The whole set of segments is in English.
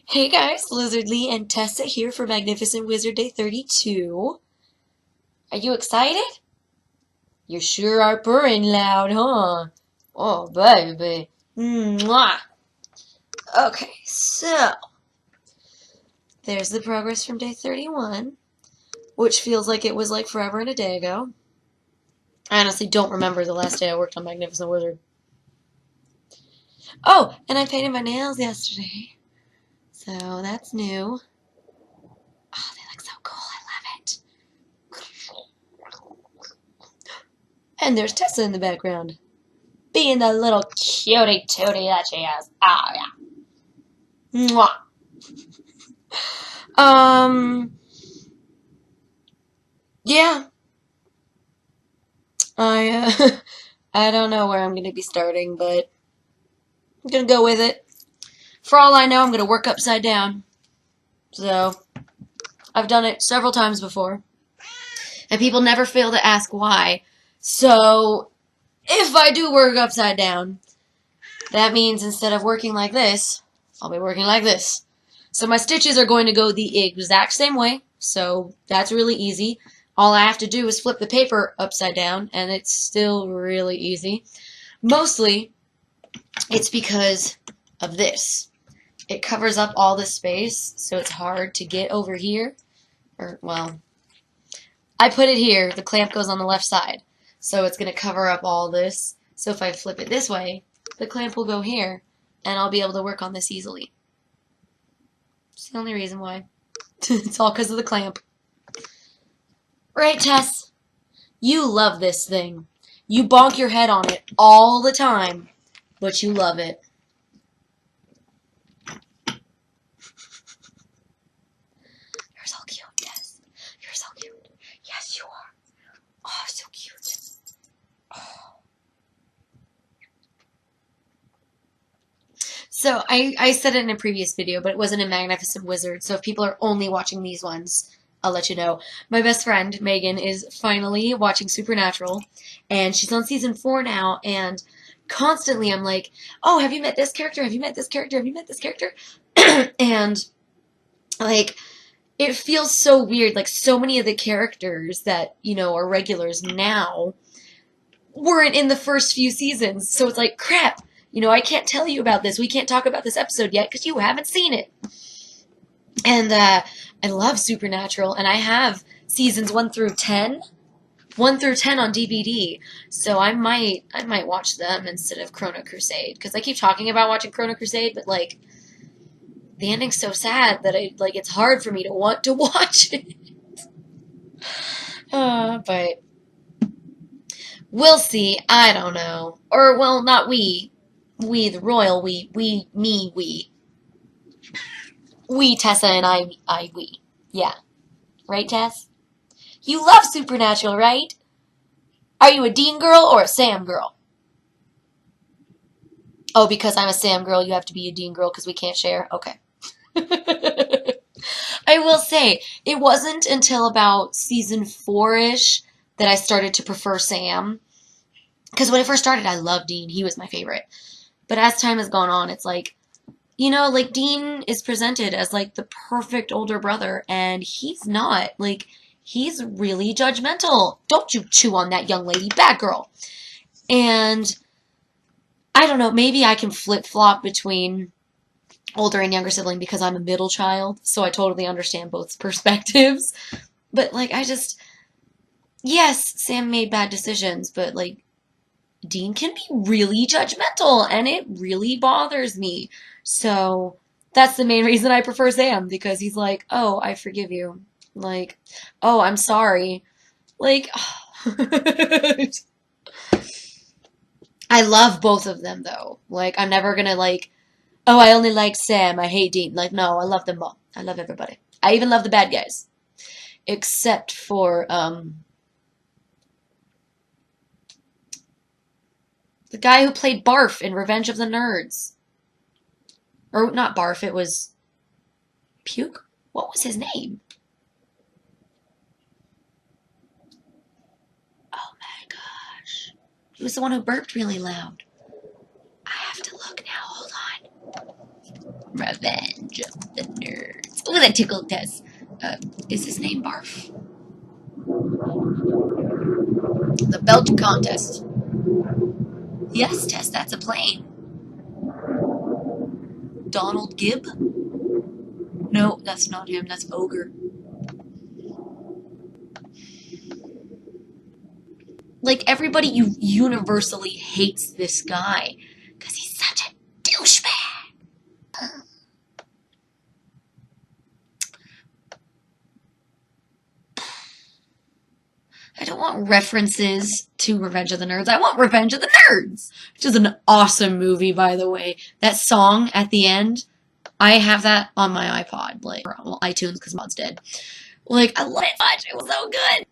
Hey guys, Lizardly and Tessa here for Magnificent Wizard Day 32. Are you excited? You sure are purring loud, huh? Oh, baby. Mwah. Okay, so there's the progress from day 31, which feels like it was like forever and a day ago. I honestly don't remember the last day I worked on Magnificent Wizard. Oh, and I painted my nails yesterday. So that's new. Oh, they look so cool. I love it. And there's Tessa in the background, being the little cutie tootie that she is. Oh, yeah. Mwah. Um, yeah. I, I don't know where I'm going to be starting, but I'm going to go with it. For all I know, I'm going to work upside down. So, I've done it several times before. And people never fail to ask why. So, if I do work upside down, that means instead of working like this, I'll be working like this. So my stitches are going to go the exact same way, so that's really easy. All I have to do is flip the paper upside down, and it's still really easy. Mostly, it's because of this. It covers up all the space, so it's hard to get over here. Or, well, I put it here. The clamp goes on the left side, so it's going to cover up all this. So if I flip it this way, the clamp will go here, and I'll be able to work on this easily. It's the only reason why. It's all because of the clamp. Right, Tess? You love this thing. You bonk your head on it all the time, but you love it. You're so cute, Tess. You're so cute. Yes, you are. Oh, so cute. Oh. So, I said it in a previous video, but it wasn't a Magnificent Wizard, so if people are only watching these ones, I'll let you know. My best friend, Megan, is finally watching Supernatural, and she's on season 4 now, and constantly I'm like, oh, have you met this character? Have you met this character? Have you met this character? And, like, it feels so weird. Like, so many of the characters that, you know, are regulars now weren't in the first few seasons. So it's like, crap, you know, I can't tell you about this. We can't talk about this episode yet because you haven't seen it. And I love Supernatural, and I have seasons 1 through 10. 1 through 10 on DVD, so I might watch them instead of Chrono Crusade, because I keep talking about watching Chrono Crusade, but like the ending's so sad that it's hard for me to want to watch it. But we'll see. I don't know, or well, not we, the royal we Tessa and I we, yeah, right, Tess? You love Supernatural, right? Are you a Dean girl or a Sam girl? Oh, because I'm a Sam girl, you have to be a Dean girl because we can't share? Okay. I will say, it wasn't until about season 4-ish that I started to prefer Sam. Because when I first started, I loved Dean. He was my favorite. But as time has gone on, it's like, you know, like, Dean is presented as, like, the perfect older brother, and he's not. Like, he's really judgmental. Don't you chew on that young lady. Bad girl. And I don't know, maybe I can flip-flop between older and younger sibling because I'm a middle child, so I totally understand both perspectives. But, like, yes, Sam made bad decisions, but, like, Dean can be really judgmental, and it really bothers me. So, that's the main reason I prefer Sam, because he's like, oh, I forgive you. Like, oh, I'm sorry. Like, I love both of them, though. Like, I'm never gonna, like, oh, I only like Sam, I hate Dean. Like, no, I love them all. I love everybody. I even love the bad guys. Except for, the guy who played Barf in Revenge of the Nerds. Or, not Barf, it was Puke? What was his name? Oh my gosh. He was the one who burped really loud. I have to look now, hold on. Revenge of the Nerds. Look at that tickle test. Is his name Barf? The Belt Contest. Yes, Tess, that's a plane. Donald Gibb? No, that's not him. That's Ogre. Like, everybody universally hates this guy because he's such a douchebag. I don't want references to Revenge of the Nerds. I want Revenge of the Nerds, which is an awesome movie, by the way. That song at the end, I have that on my iPod, like, well, iTunes, because Mod's dead. Like, I love it much. It was so good.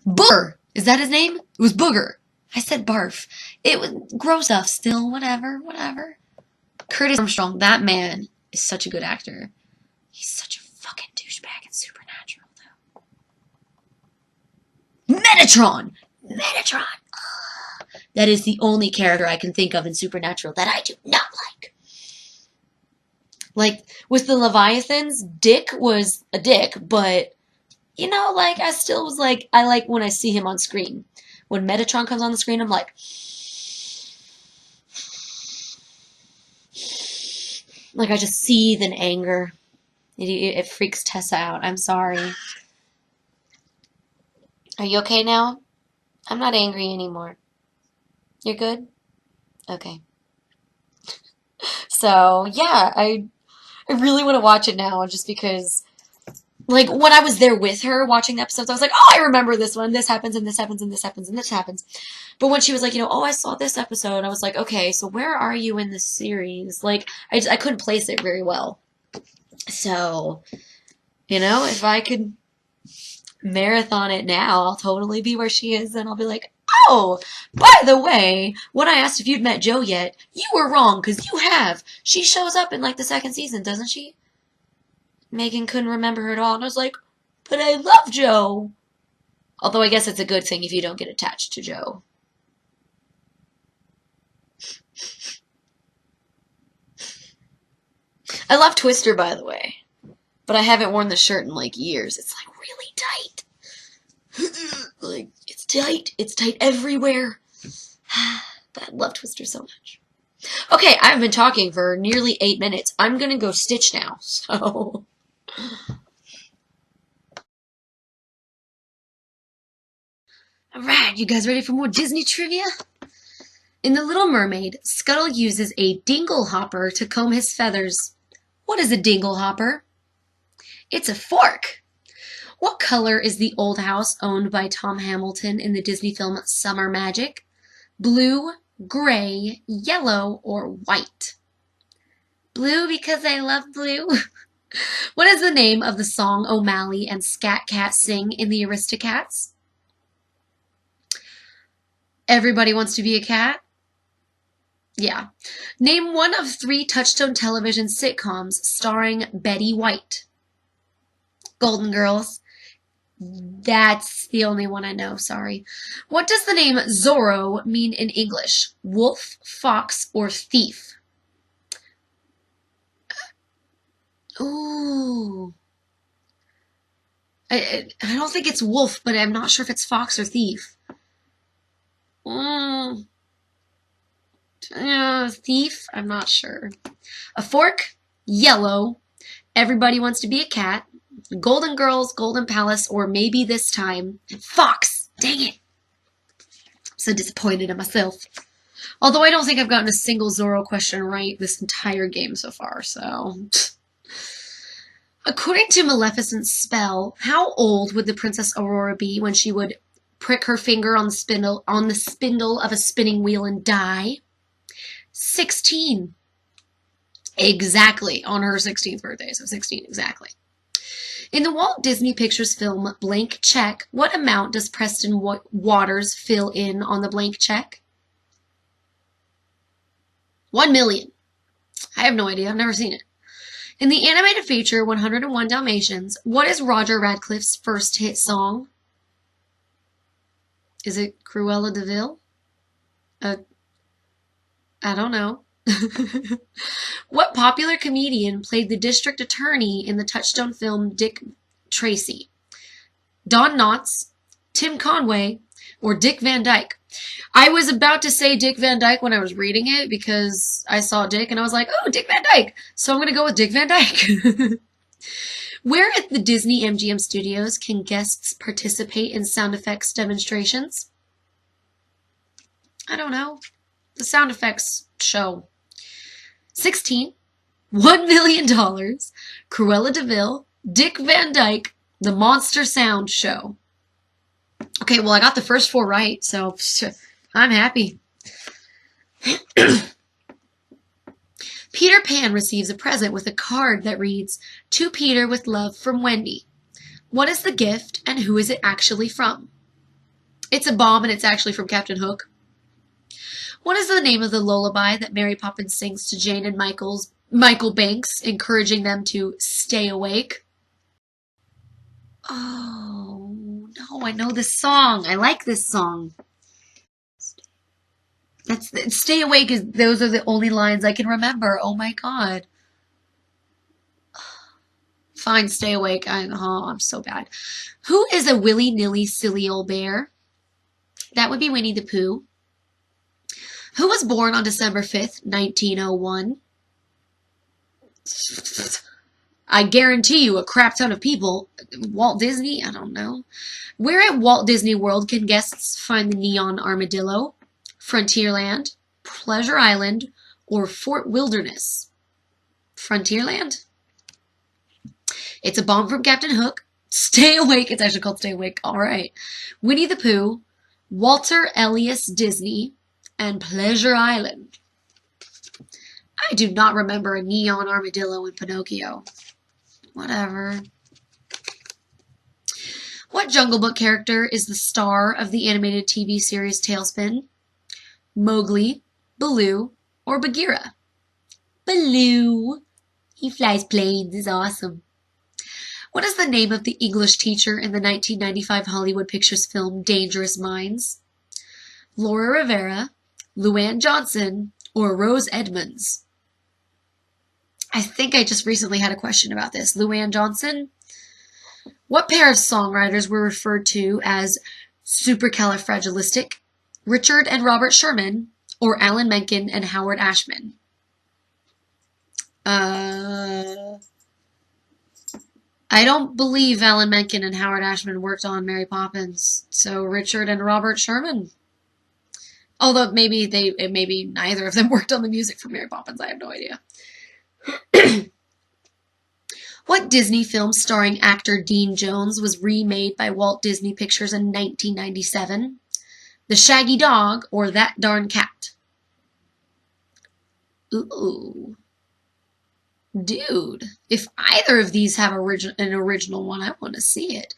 Booger! Is that his name? It was Booger. I said Barf. It was gross up still. Whatever. Curtis Armstrong, that man is such a good actor. He's such a fucking douchebag in Supernatural, though. Metatron! That is the only character I can think of in Supernatural that I do not like. Like, with the Leviathans, Dick was a dick, but, you know, like, I still was like, I like when I see him on screen. When Metatron comes on the screen, I'm like, I just seethe in anger. It freaks Tessa out. I'm sorry. Are you okay now? I'm not angry anymore. You're good? Okay. So, yeah, I really want to watch it now just because, like, when I was there with her watching the episodes, I was like, oh, I remember this one. This happens, and this happens, and this happens, and this happens. But when she was like, you know, oh, I saw this episode, I was like, okay, so where are you in this series? Like, I couldn't place it very well. So, you know, if I could marathon it now, I'll totally be where she is, and I'll be like, oh, by the way, when I asked if you'd met Jo yet, you were wrong, because you have. She shows up in, like, the second season, doesn't she? Megan couldn't remember her at all, and I was like, but I love Jo. Although I guess it's a good thing if you don't get attached to Jo. I love Twister, by the way. But I haven't worn the shirt in, like, years. It's, like, really tight. Like, it's tight. It's tight everywhere. But I love Twister so much. Okay, I've been talking for nearly 8 minutes. I'm gonna go Stitch now, so... Alright, you guys ready for more Disney trivia? In The Little Mermaid, Scuttle uses a dingle hopper to comb his feathers. What is a dingle hopper? It's a fork. What color is the old house owned by Tom Hamilton in the Disney film Summer Magic? Blue, gray, yellow, or white? Blue because I love blue. What is the name of the song O'Malley and Scat Cat sing in the Aristocats? Everybody Wants to Be a Cat? Yeah. Name one of 3 Touchstone Television sitcoms starring Betty White. Golden Girls. That's the only one I know, sorry. What does the name Zorro mean in English? Wolf, fox, or thief? Ooh. I don't think it's wolf, but I'm not sure if it's fox or thief. Thief? I'm not sure. A fork? Yellow. Everybody Wants to Be a Cat. Golden Girls, Golden Palace, or maybe this time, Fox. Dang it. I'm so disappointed in myself. Although I don't think I've gotten a single Zorro question right this entire game so far, so... According to Maleficent's spell, how old would the Princess Aurora be when she would prick her finger on the spindle of a spinning wheel and die? 16. Exactly, on her 16th birthday, so 16 exactly. In the Walt Disney Pictures film Blank Check, what amount does Preston Waters fill in on the blank check? 1 million. I have no idea. I've never seen it. In the animated feature 101 Dalmatians, what is Roger Radcliffe's first hit song? Is it Cruella de Vil? I don't know. What popular comedian played the district attorney in the Touchstone film Dick Tracy? Don Knotts, Tim Conway, or Dick Van Dyke? I was about to say Dick Van Dyke when I was reading it because I saw Dick and I was like, oh, Dick Van Dyke. So I'm going to go with Dick Van Dyke. Where at the Disney MGM Studios can guests participate in sound effects demonstrations? I don't know. The sound effects show. 16, $1 million, Cruella de Vil, Dick Van Dyke, The Monster Sound Show. Okay, well, I got the first 4 right, so I'm happy. Peter Pan receives a present with a card that reads, "To Peter with love from Wendy." What is the gift and who is it actually from? It's a bomb and it's actually from Captain Hook. What is the name of the lullaby that Mary Poppins sings to Jane and Michael Banks, encouraging them to stay awake? Oh, no, I know this song. I like this song. Stay awake those are the only lines I can remember. Oh my god. Fine, stay awake. I'm so bad. Who is a willy-nilly silly old bear? That would be Winnie the Pooh. Who was born on December 5th, 1901? I guarantee you a crap ton of people. Walt Disney? I don't know. Where at Walt Disney World can guests find the Neon Armadillo, Frontierland, Pleasure Island, or Fort Wilderness? Frontierland? It's a bomb from Captain Hook. Stay awake. It's actually called Stay Awake. All right. Winnie the Pooh, Walter Elias Disney, and Pleasure Island. I do not remember a neon armadillo in Pinocchio. Whatever. What Jungle Book character is the star of the animated TV series Tailspin? Mowgli, Baloo, or Bagheera? Baloo. He flies planes. Is awesome. What is the name of the English teacher in the 1995 Hollywood Pictures film Dangerous Minds? Laura Rivera, Luann Johnson, or Rose Edmonds? I think I just recently had a question about this. Luann Johnson? What pair of songwriters were referred to as supercalifragilistic? Richard and Robert Sherman, or Alan Menken and Howard Ashman? I don't believe Alan Menken and Howard Ashman worked on Mary Poppins, so Richard and Robert Sherman. Although maybe neither of them worked on the music for Mary Poppins. I have no idea. What Disney film starring actor Dean Jones was remade by Walt Disney Pictures in 1997? The Shaggy Dog or That Darn Cat? Ooh. Dude, if either of these have an original one, I want to see it.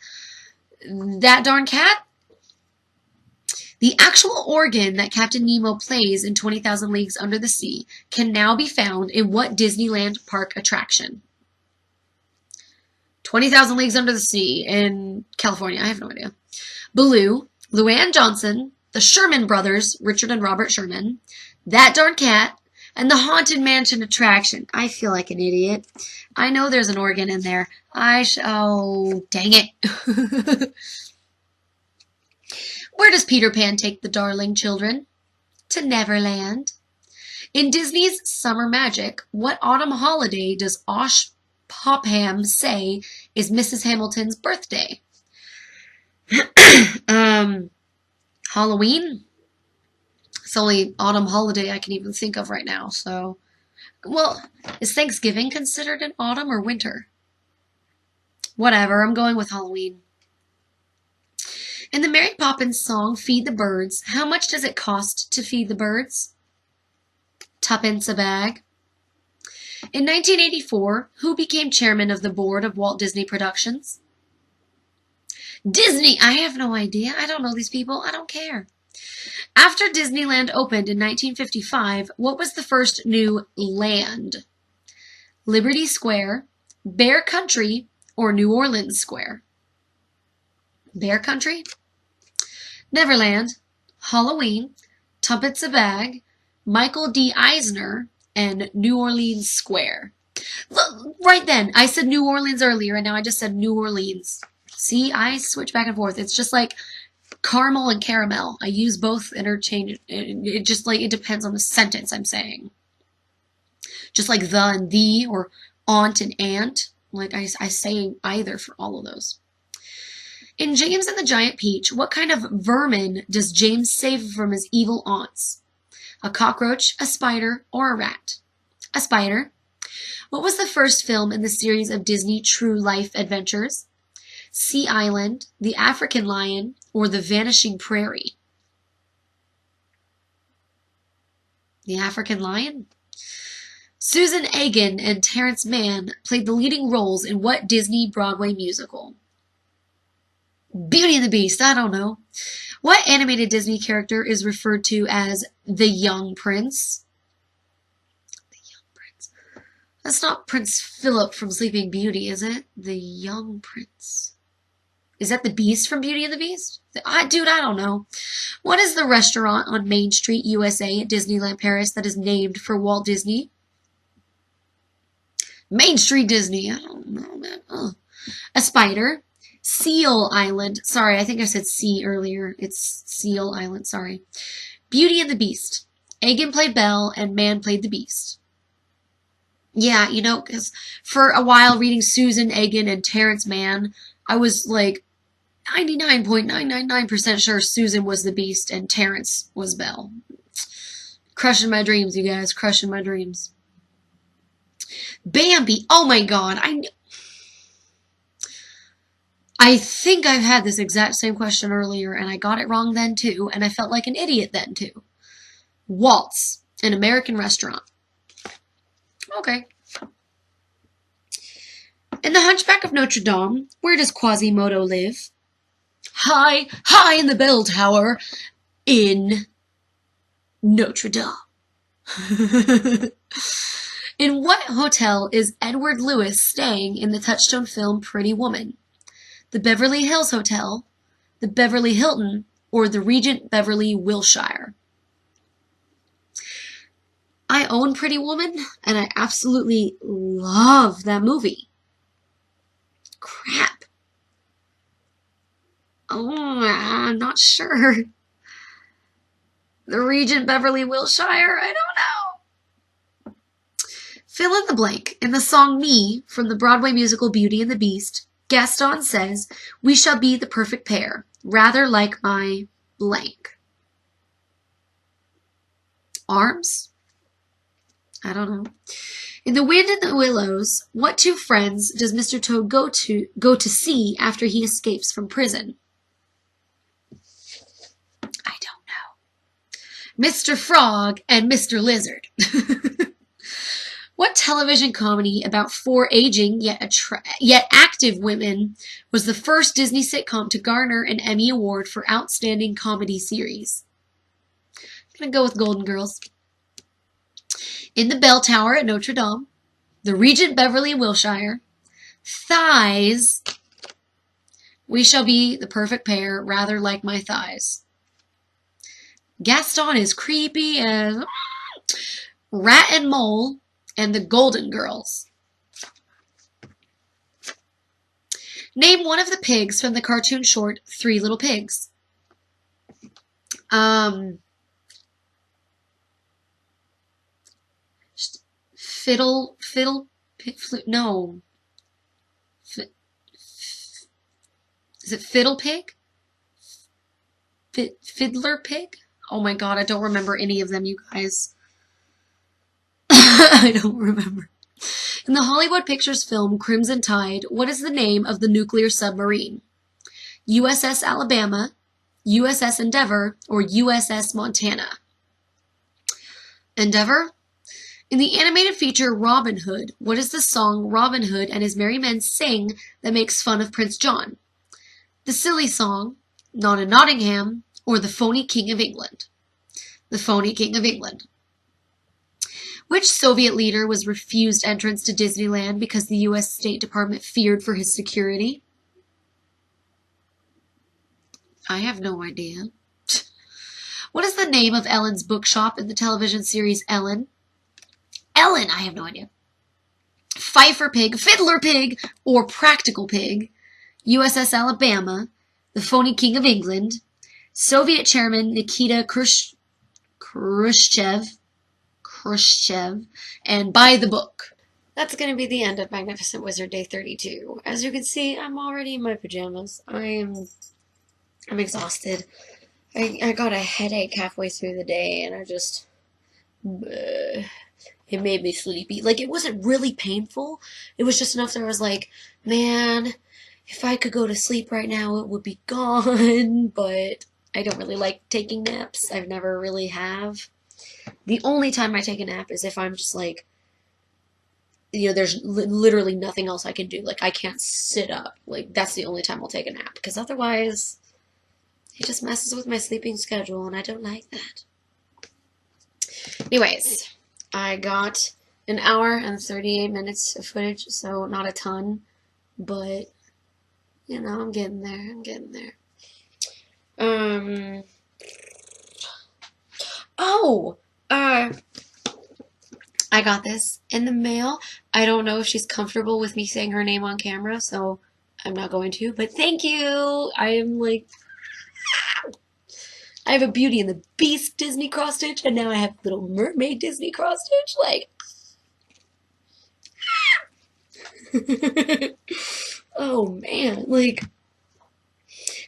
That Darn Cat? The actual organ that Captain Nemo plays in 20,000 Leagues Under the Sea can now be found in what Disneyland park attraction? 20,000 Leagues Under the Sea in California. I have no idea. Baloo, Luann Johnson, the Sherman Brothers, Richard and Robert Sherman, That Darn Cat, and the Haunted Mansion attraction. I feel like an idiot. I know there's an organ in there. Oh, dang it. Where does Peter Pan take the darling children? To Neverland. In Disney's Summer Magic, what autumn holiday does Osh Popham say is Mrs. Hamilton's birthday? Halloween? It's the only autumn holiday I can even think of right now, so... Well, is Thanksgiving considered an autumn or winter? Whatever, I'm going with Halloween. In the Mary Poppins song, Feed the Birds, how much does it cost to feed the birds? 2p a bag. In 1984, who became chairman of the board of Walt Disney Productions? Disney! I have no idea. I don't know these people. I don't care. After Disneyland opened in 1955, what was the first new land? Liberty Square, Bear Country, or New Orleans Square? Bear Country? Neverland, Halloween, 2p a bag, Michael D. Eisner, and New Orleans Square. Look, right then, I said New Orleans earlier, and now I just said New Orleans. See, I switch back and forth. It's just like caramel and caramel. I use both interchange. It just like it depends on the sentence I'm saying. Just like the and the, or aunt and aunt. Like I say either for all of those. In James and the Giant Peach, what kind of vermin does James save from his evil aunts? A cockroach, a spider, or a rat? A spider. What was the first film in the series of Disney True Life Adventures? Sea Island, The African Lion, or The Vanishing Prairie? The African Lion? Susan Egan and Terrence Mann played the leading roles in what Disney Broadway musical? Beauty and the Beast, I don't know. What animated Disney character is referred to as the Young Prince? The Young Prince. That's not Prince Philip from Sleeping Beauty, is it? The Young Prince. Is that the Beast from Beauty and the Beast? Dude, I don't know. What is the restaurant on Main Street, USA at Disneyland Paris that is named for Walt Disney? Main Street Disney. I don't know, man. Oh. A spider. Seal Island. Sorry, I think I said sea earlier. It's Seal Island, sorry. Beauty and the Beast. Egan played Belle and Mann played the Beast. Yeah, you know, because for a while reading Susan Egan and Terrence Mann, I was like 99.999% sure Susan was the Beast and Terrence was Belle. Crushing my dreams, you guys. Crushing my dreams. Bambi. Oh my god. I think I've had this exact same question earlier, and I got it wrong then too, and I felt like an idiot then too. Waltz, an American restaurant. Okay. In The Hunchback of Notre Dame, where does Quasimodo live? High, high in the bell tower in Notre Dame. In what hotel is Edward Lewis staying in the Touchstone film Pretty Woman? The Beverly Hills Hotel, the Beverly Hilton, or the Regent Beverly Wilshire? I own Pretty Woman, and I absolutely love that movie. Crap. Oh, I'm not sure. The Regent Beverly Wilshire? I don't know. Fill in the blank. In the song Me, from the Broadway musical Beauty and the Beast, Gaston says, "We shall be the perfect pair, rather like my blank." Arms? I don't know. In The Wind in the Willows, what two friends does Mr. Toad go to see after he escapes from prison? I don't know. Mr. Frog and Mr. Lizard. What television comedy about four aging yet active women was the first Disney sitcom to garner an Emmy Award for Outstanding Comedy Series? I'm going to go with Golden Girls. In the Bell Tower at Notre Dame, the Regent Beverly Wilshire, thighs, we shall be the perfect pair, rather like my thighs. Gaston is creepy as Rat and Mole, and the Golden Girls. Name one of the pigs from the cartoon short Three Little Pigs. No. Is it Fiddle Pig? Fiddler Pig? Oh my god, I don't remember any of them, you guys. I don't remember. In the Hollywood Pictures film Crimson Tide, what is the name of the nuclear submarine? USS Alabama, USS Endeavour, or USS Montana? Endeavour? In the animated feature Robin Hood, what is the song Robin Hood and his merry men sing that makes fun of Prince John? The Silly Song, Not in Nottingham, or The Phony King of England? The Phony King of England. Which Soviet leader was refused entrance to Disneyland because the U.S. State Department feared for his security? I have no idea. What is the name of Ellen's bookshop in the television series Ellen? Ellen, I have no idea. Fifer Pig, Fiddler Pig, or Practical Pig. USS Alabama, the phony King of England. Soviet Chairman Nikita Khrushchev, and By the Book. That's going to be the end of Magnificent Wizard Day 32. As you can see, I'm already in my pajamas. I'm exhausted. I got a headache halfway through the day, and it made me sleepy. Like, it wasn't really painful. It was just enough that I was like, man, if I could go to sleep right now, it would be gone. But I don't really like taking naps. I've never really have. The only time I take a nap is if I'm just like, there's literally nothing else I can do. Like, I can't sit up. Like, that's the only time I'll take a nap. Because otherwise, it just messes with my sleeping schedule, and I don't like that. Anyways, I got an hour and 38 minutes of footage, so not a ton. But, I'm getting there. I'm getting there. I got this in the mail. I don't know if she's comfortable with me saying her name on camera, so I'm not going to, but thank you! I have a Beauty and the Beast Disney cross-stitch, and now I have Little Mermaid Disney cross-stitch, oh man,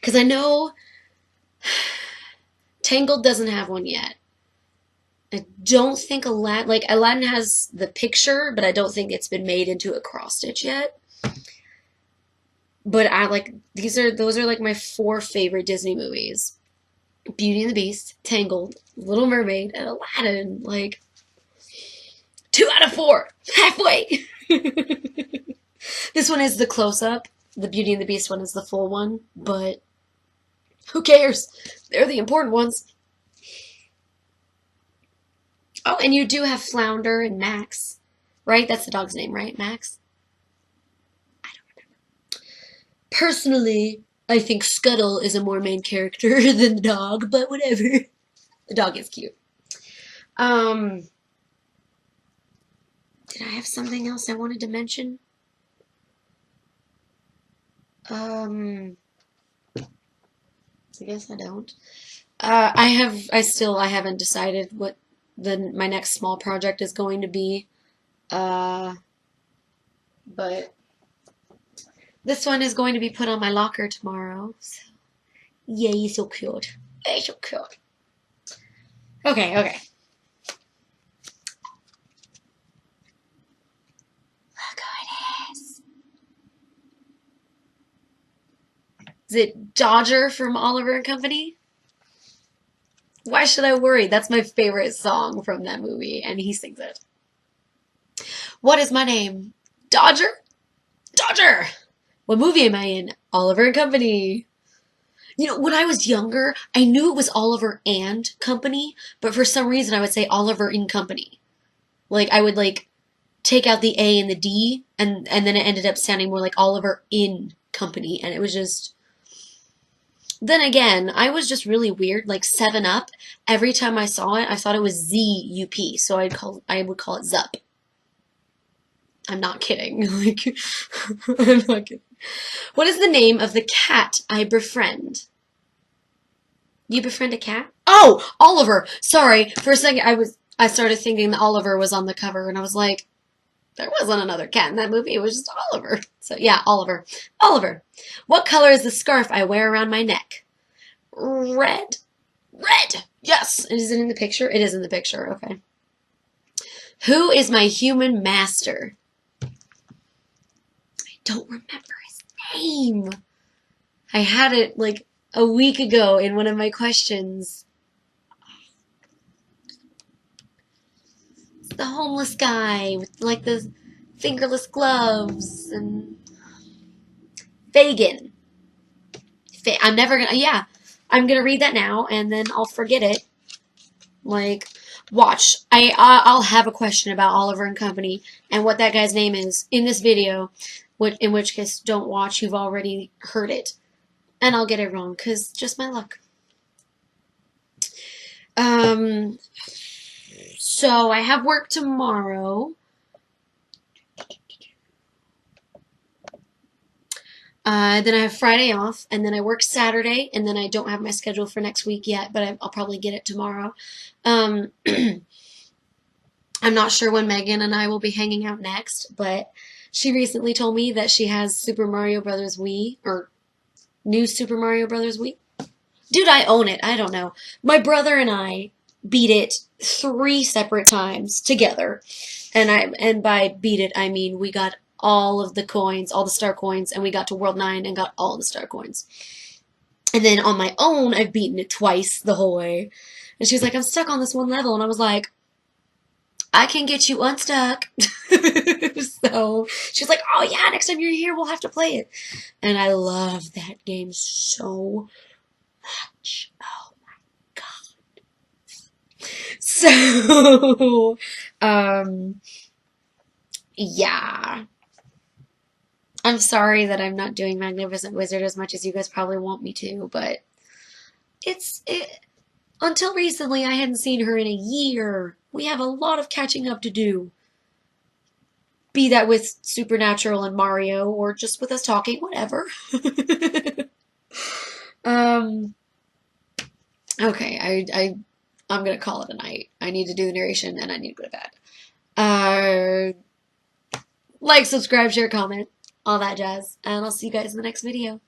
because I know Tangled doesn't have one yet. I don't think Aladdin has the picture, but I don't think it's been made into a cross-stitch yet. But those are my 4 favorite Disney movies. Beauty and the Beast, Tangled, Little Mermaid, and Aladdin. 2 out of 4! Halfway! This one is the close-up. The Beauty and the Beast one is the full one, but who cares? They're the important ones. Oh, and you do have Flounder and Max, right? That's the dog's name, right? Max? I don't remember. Personally, I think Scuttle is a more main character than the dog, but whatever. The dog is cute. Did I have something else I wanted to mention? I guess I don't. I haven't decided what my next small project is going to be. But this one is going to be put on my locker tomorrow. So, yay, so cute. Yay, so cute. Okay. Look who it is. Is it Dodger from Oliver and Company? Why should I worry? That's my favorite song from that movie, and he sings it. What is my name? Dodger? Dodger! What movie am I in? Oliver and Company. When I was younger, I knew it was Oliver and Company, but for some reason I would say Oliver in Company. I would, take out the A and the D, and then it ended up sounding more like Oliver in Company, and it was just... Then again, I was just really weird, 7-Up. Every time I saw it, I thought it was Z-U-P, so I would call it Zup. I'm not kidding. I'm not kidding. What is the name of the cat I befriend? You befriend a cat? Oh, Oliver! Sorry, for a second I started thinking that Oliver was on the cover, and I was like, there wasn't another cat in that movie, it was just Oliver. So yeah, Oliver. Oliver. What color is the scarf I wear around my neck? Red. Red! Yes! Is it in the picture? It is in the picture, okay. Who is my human master? I don't remember his name. I had it a week ago in one of my questions. The homeless guy with the fingerless gloves and Fagin. I'm gonna read that now and then I'll forget it. Watch. I'll have a question about Oliver and Company and what that guy's name is in this video, in which case don't watch, you've already heard it. And I'll get it wrong, because just my luck. So I have work tomorrow. Then I have Friday off, and then I work Saturday, and then I don't have my schedule for next week yet, but I'll probably get it tomorrow. I'm not sure when Megan and I will be hanging out next, but she recently told me that she has Super Mario Brothers Wii, or New Super Mario Brothers Wii. Dude, I own it. I don't know. My brother and I beat it 3 separate times together. And by beat it, I mean we got all of the coins, all the star coins, and we got to World 9 and got all the star coins. And then on my own, I've beaten it twice the whole way. And she was like, I'm stuck on this one level. And I was like, I can get you unstuck. So she's like, oh yeah, next time you're here, we'll have to play it. And I love that game so much. Oh my god. So, yeah. I'm sorry that I'm not doing Magnificent Wizard as much as you guys probably want me to, but until recently I hadn't seen her in a year. We have a lot of catching up to do. Be that with Supernatural and Mario, or just with us talking, whatever. Okay, I'm gonna call it a night. I need to do the narration and I need to go to bed. Like, subscribe, share, comment, all that jazz, and I'll see you guys in the next video.